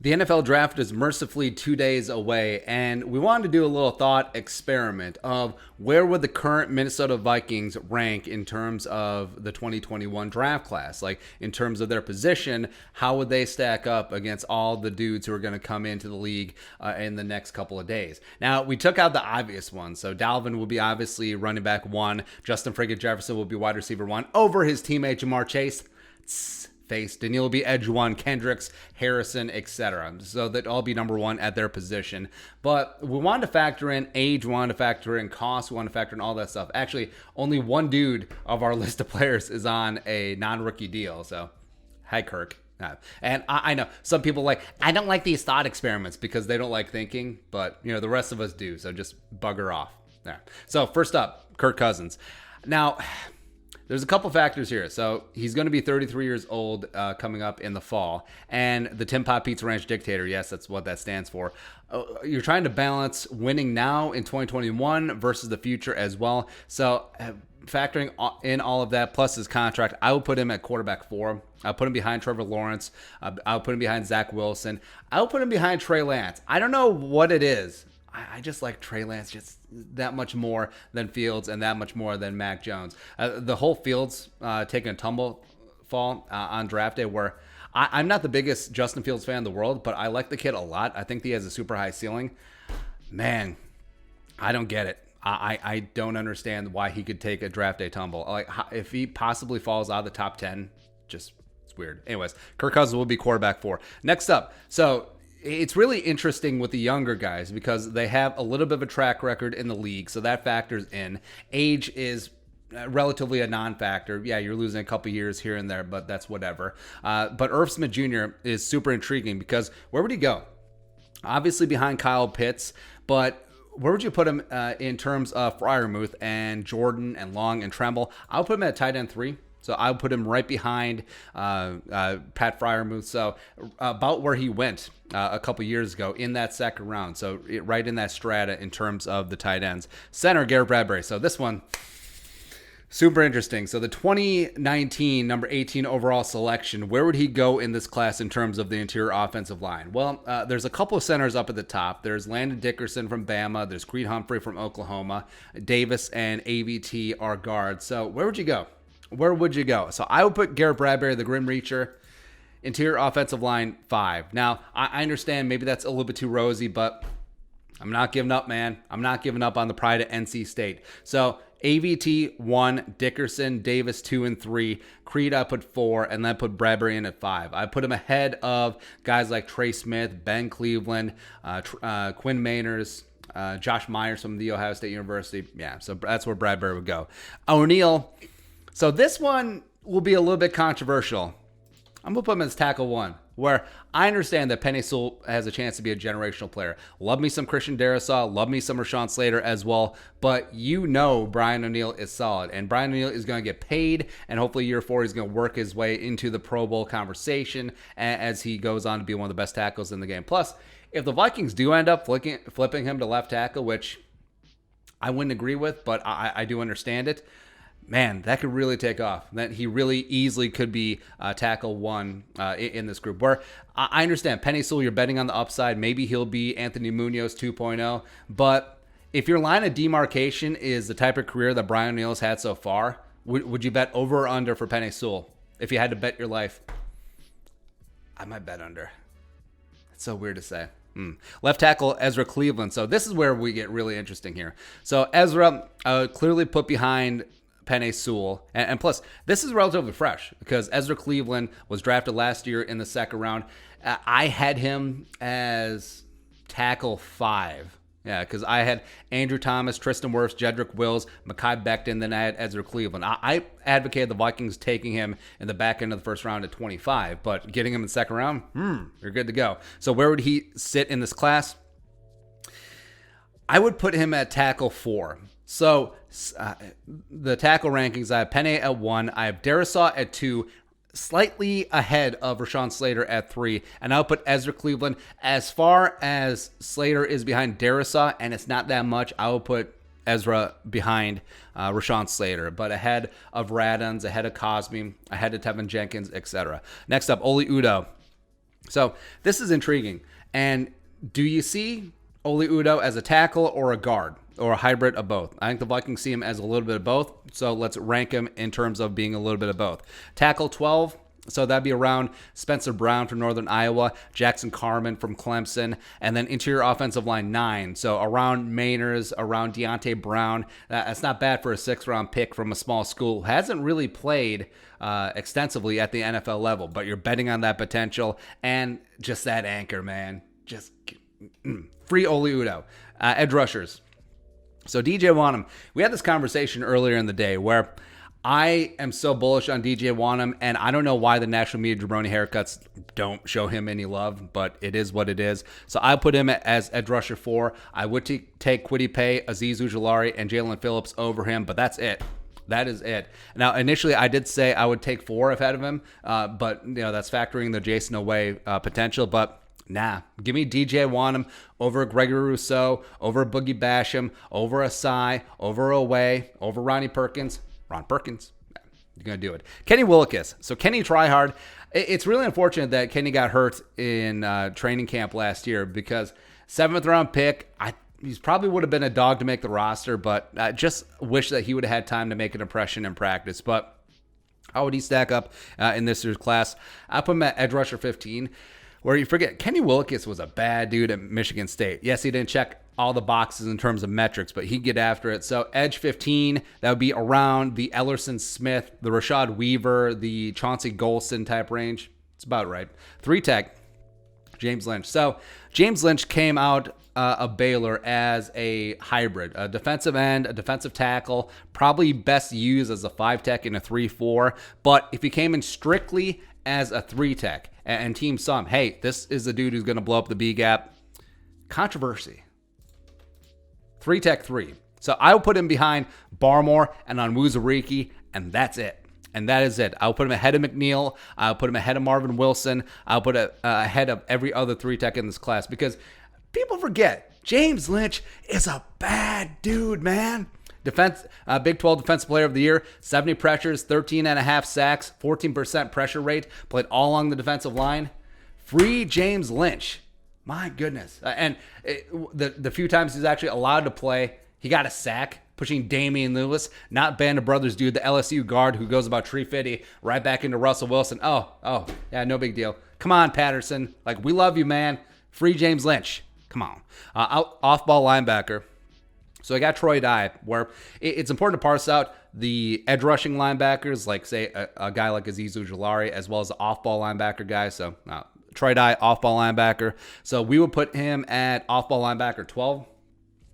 The NFL draft is mercifully 2 days away, and we wanted to do a little thought experiment of where would the current Minnesota Vikings rank in terms of the 2021 draft class? Like, in terms of their position, how would they stack up against all the dudes who are going to come into the league in the next couple of days? Now, we took out the obvious ones. So Dalvin will be obviously running back 1. Justin Friggin Jefferson will be wide receiver 1 over his teammate Jamar Chase. Face. Daniil will be edge 1, Kendricks, Harrison, etc. So that all be number 1 at their position. But we wanted to factor in age, we wanted to factor in cost, we wanted to factor in all that stuff. Actually, only one dude of our list of players is on a non-rookie deal. So, hi, Kirk. And I know some people I don't like these thought experiments because they don't like thinking, but the rest of us do. So just bugger off. Yeah. So first up, Kirk Cousins. Now, there's a couple factors here. So he's going to be 33 years old coming up in the fall. And the Tim Pot Pizza Ranch Dictator, yes, that's what that stands for. You're trying to balance winning now in 2021 versus the future as well. So factoring in all of that, plus his contract, I would put him at quarterback 4. I'll put him behind Trevor Lawrence. I'll put him behind Zach Wilson. I'll put him behind Trey Lance. I don't know what it is. I just like Trey Lance just that much more than Fields and that much more than Mac Jones. The whole Fields taking a tumble fall on draft day where I'm not the biggest Justin Fields fan in the world, but I like the kid a lot. I think he has a super high ceiling. Man, I don't get it. I don't understand why he could take a draft day tumble. Like, if he possibly falls out of the top 10, just it's weird. Anyways, Kirk Cousins will be quarterback 4. Next up, so it's really interesting with the younger guys because they have a little bit of a track record in the league, so that factors in. Age is relatively a non-factor. Yeah, you're losing a couple years here and there, but that's whatever. But Irv Smith Jr. is super intriguing because where would he go? Obviously behind Kyle Pitts, but where would you put him in terms of Freiermuth and Jordan and Long and Tremble? I'll put him at tight end 3. So I'll put him right behind Pat Freiermuth. So about where he went a couple years ago in that second round. So right in that strata in terms of the tight ends. Center, Garrett Bradbury. So this one, super interesting. So the 2019 number 18 overall selection, where would he go in this class in terms of the interior offensive line? Well, there's a couple of centers up at the top. There's Landon Dickerson from Bama. There's Creed Humphrey from Oklahoma. Davis and AVT are guards. So where would you go? Where would you go? So I would put Garrett Bradbury, the Grim Reacher, interior offensive line 5. Now, I understand maybe that's a little bit too rosy, but I'm not giving up, man. I'm not giving up on the pride of NC State. So AVT 1, Dickerson, Davis 2 and 3, Creed I put 4, and then put Bradbury in at 5. I put him ahead of guys like Trey Smith, Ben Cleveland, Quinn Mainers, Josh Myers from the Ohio State University. Yeah, so that's where Bradbury would go. O'Neal. So this one will be a little bit controversial. I'm going to put him as tackle 1, where I understand that Penei Sewell has a chance to be a generational player. Love me some Christian Darrisaw, love me some Rashawn Slater as well, but Brian O'Neal is solid, and Brian O'Neal is going to get paid, and hopefully year 4 he's going to work his way into the Pro Bowl conversation as he goes on to be one of the best tackles in the game. Plus, if the Vikings do end up flipping him to left tackle, which I wouldn't agree with, but I do understand it, man, that could really take off. That he really easily could be tackle 1 in this group. Where I understand Penei Sewell, you're betting on the upside. Maybe he'll be Anthony Munoz 2.0. But if your line of demarcation is the type of career that Brian O'Neal has had so far, would you bet over or under for Penei Sewell? If you had to bet your life, I might bet under. It's so weird to say. Left tackle, Ezra Cleveland. So this is where we get really interesting here. So Ezra clearly put behind Penei Sewell. And plus, this is relatively fresh because Ezra Cleveland was drafted last year in the second round. I had him as tackle 5. Yeah, because I had Andrew Thomas, Tristan Wirfs, Jedrick Wills, Mekhi Becton, then I had Ezra Cleveland. I advocated the Vikings taking him in the back end of the first round at 25, but getting him in the second round, you're good to go. So where would he sit in this class? I would put him at tackle 4. So the tackle rankings, I have Penei at 1, I have Darrisaw at 2, slightly ahead of Rashawn Slater at 3, and I'll put Ezra Cleveland as far as Slater is behind Darrisaw, and it's not that much. I will put Ezra behind Rashawn Slater, but ahead of Radunz, ahead of Cosme, ahead of Tevin Jenkins, etc. Next up, Oli Udoh. So this is intriguing. And do you see Oli Udoh as a tackle or a guard or a hybrid of both? I think the Vikings see him as a little bit of both. So let's rank him in terms of being a little bit of both. Tackle 12. So that'd be around Spencer Brown from Northern Iowa, Jackson Carman from Clemson, and then interior offensive line 9. So around Mainers, around Deontay Brown. That's not bad for a 6th-round pick from a small school. Hasn't really played extensively at the NFL level, but you're betting on that potential and just that anchor, man. Just free Oli Udoh. Edge rushers. So DJ Wonnum, we had this conversation earlier in the day where I am so bullish on DJ Wonnum, and I don't know why the national media jabroni haircuts don't show him any love, but it is what it is. So I put him as edge rusher 4. I would take Kwity Paye, Azeez Ujulari, and Jalen Phillips over him, but that's it. That is it. Now, initially, I did say I would take 4 ahead of him, but that's factoring the Jason Oweh potential, but nah, give me DJ Wonnum over Gregory Rousseau, over Boogie Basham, over Asai, over Oweh, over Ronnie Perkins. Ron Perkins, you're going to do it. Kenny Willekes. So Kenny Tryhard. It's really unfortunate that Kenny got hurt in training camp last year because 7th-round pick, he probably would have been a dog to make the roster, but I just wish that he would have had time to make an impression in practice. But how would he stack up in this year's class? I put him at edge rusher 15, where you forget Kenny Willekes was a bad dude at Michigan State. Yes, he didn't check all the boxes in terms of metrics, but he'd get after it. So edge 15, that would be around the Ellerson Smith, the Rashad Weaver, the Chauncey Golston type range. It's about right. 3-tech, James Lynch. So James Lynch came out of Baylor as a hybrid, a defensive end, a defensive tackle, probably best used as a 5-tech in a 3-4. But if he came in strictly as a 3-tech and team saw him, hey, this is the dude who's going to blow up the B gap. Controversy. 3-tech 3. So I will put him behind Barmore and Onwuzurike, and that's it. And that is it. I'll put him ahead of McNeil. I'll put him ahead of Marvin Wilson. I'll put it ahead of every other 3-tech in this class because people forget James Lynch is a bad dude, man. Big 12 Defensive Player of the Year, 70 pressures, 13.5 sacks, 14% pressure rate, played all along the defensive line. Free James Lynch. My goodness. And the few times he's actually allowed to play, he got a sack, pushing Damian Lewis, not Band of Brothers dude, the LSU guard who goes about tree fitty right back into Russell Wilson. Oh, yeah, no big deal. Come on, Patterson. Like, we love you, man. Free James Lynch. Come on. Off-ball linebacker. So I got Troy Dye, where it's important to parse out the edge rushing linebackers, like, say, a guy like Azeez Ujulari, as well as the off-ball linebacker guy. So, Troy Dye, off-ball linebacker. So we would put him at off-ball linebacker 12.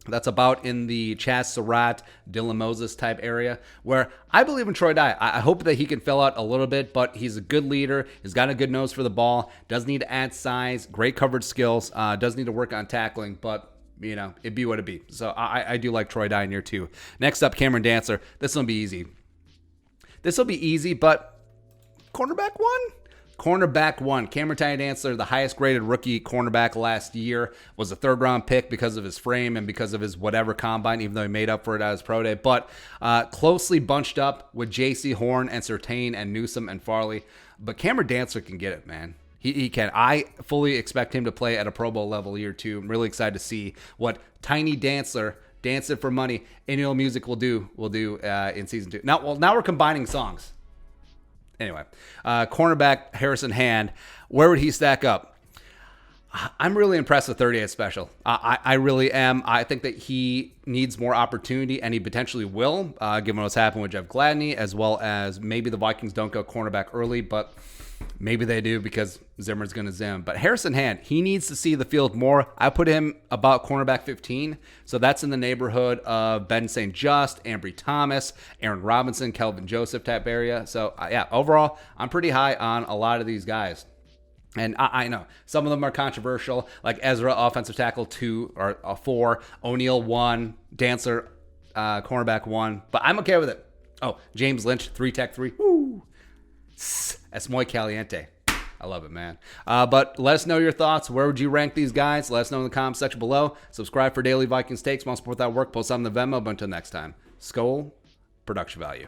That's about in the Chaz Surratt, Dylan Moses type area, where I believe in Troy Dye. I hope that he can fill out a little bit, but he's a good leader. He's got a good nose for the ball. Does need to add size, great coverage skills. Does need to work on tackling, but it'd be what it be. So I do like Troy Dye in year 2. Next up, Cameron Dantzler. This will be easy. But cornerback 1? Cornerback 1, Cameron Dantzler, the highest graded rookie cornerback last year, was a 3rd-round pick because of his frame and because of his whatever combine, even though he made up for it at his pro day. But closely bunched up with J.C. Horn and Surtain and Newsome and Farley. But Cameron Dantzler can get it, man. He can. I fully expect him to play at a Pro Bowl level year 2. I'm really excited to see what Tiny Dantzler, Dance It for Money, Annual Music will do in season 2. Now we're combining songs. Anyway, cornerback Harrison Hand, where would he stack up? I'm really impressed with 38 special. I really am. I think that he needs more opportunity, and he potentially will, given what's happened with Jeff Gladney, as well as maybe the Vikings don't go cornerback early, but maybe they do because Zimmer's going to zim. But Harrison Hand, he needs to see the field more. I put him about cornerback 15, so that's in the neighborhood of Ben St. Just, Ambry Thomas, Aaron Robinson, Kelvin Joseph type area. So, overall, I'm pretty high on a lot of these guys. And I know some of them are controversial, like Ezra, offensive tackle 2 or 4, O'Neal 1, Dantzler, cornerback 1. But I'm okay with it. Oh, James Lynch, 3-tech 3. Woo! Es muy caliente. I love it, man. But let us know your thoughts. Where would you rank these guys? Let us know in the comments section below. Subscribe for daily Vikings takes. Want to support that work? Post on the Venmo. But until next time, Skol, production value.